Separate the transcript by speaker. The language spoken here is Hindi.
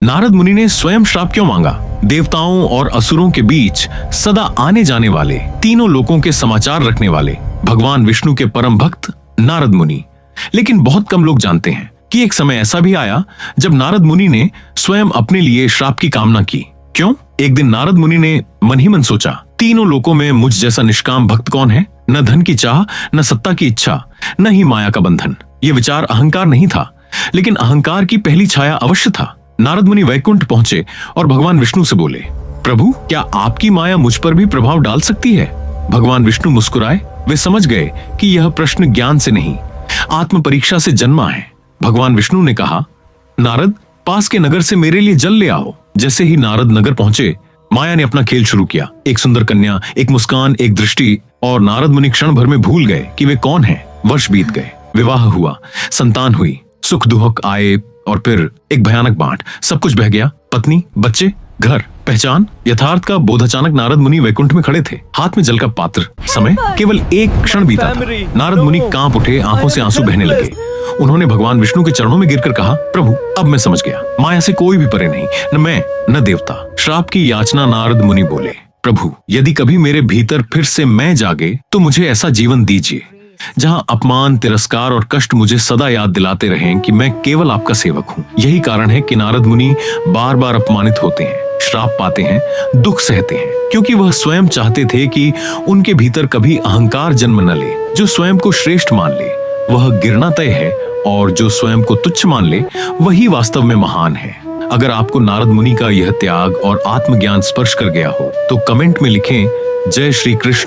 Speaker 1: नारद मुनि ने स्वयं श्राप क्यों मांगा? देवताओं और असुरों के बीच सदा आने जाने वाले, तीनों लोकों के समाचार रखने वाले भगवान विष्णु के परम भक्त नारद मुनि। लेकिन बहुत कम लोग जानते हैं कि एक समय ऐसा भी आया जब नारद मुनि ने स्वयं अपने लिए श्राप की कामना की। क्यों? एक दिन नारद मुनि ने मन ही मन सोचा, तीनों लोकों में मुझ जैसा निष्काम भक्त कौन है? न धन की चाह, न सत्ता की इच्छा, न ही माया का बंधन। यह विचार अहंकार नहीं था, लेकिन अहंकार की पहली छाया अवश्य था। नारद मुनि वैकुंठ पहुंचे और भगवान विष्णु से बोले, प्रभु, क्या आपकी माया मुझ पर भी प्रभाव डाल सकती है? भगवान विष्णु मुस्कुराए। वे समझ गए कि यह प्रश्न ज्ञान से नहीं, आत्म परीक्षा से जन्मा है। भगवान विष्णु ने कहा, नारद, पास के नगर से मेरे लिए जल ले आओ। जैसे ही नारद नगर पहुंचे, माया ने अपना खेल शुरू किया। एक सुंदर कन्या, एक मुस्कान, एक दृष्टि, और नारद मुनि क्षण भर में भूल गए कि वे कौन हैं। वर्ष बीत गए, विवाह हुआ, संतान हुई, सुख दुख आए, और फिर एक भयानक बाढ़। सब कुछ बह गया। पत्नी, बच्चे, घर, पहचान, यथार्थ का बोध। अचानक नारद मुनि वैकुंठ में खड़े थे, हाथ में जल का पात्र। समय केवल एक क्षण बीता था। नारद मुनि कांप उठे, आंखों से आंसू बहने लगे। उन्होंने भगवान विष्णु के चरणों में गिरकर कहा, प्रभु, अब मैं समझ गया, माया से कोई भी परे नहीं, न मैं न देवता। श्राप की याचना नारद मुनि बोले, प्रभु, यदि कभी मेरे भीतर फिर से मैं जागे तो मुझे ऐसा जीवन दीजिए जहां अपमान, तिरस्कार और कष्ट मुझे सदा याद दिलाते रहें कि मैं केवल आपका सेवक हूं। यही कारण है कि नारद मुनि बार बार अपमानित होते हैं, श्राप पाते हैं, दुख सहते हैं, क्योंकि वह स्वयं चाहते थे कि उनके भीतर कभी अहंकार जन्म न ले। जो स्वयं को श्रेष्ठ मान ले वह गिरना तय है, और जो स्वयं को तुच्छ मान ले वही वास्तव में महान है। अगर आपको नारद मुनि का यह त्याग और आत्मज्ञान स्पर्श कर गया हो तो कमेंट में लिखें, जय श्री कृष्ण।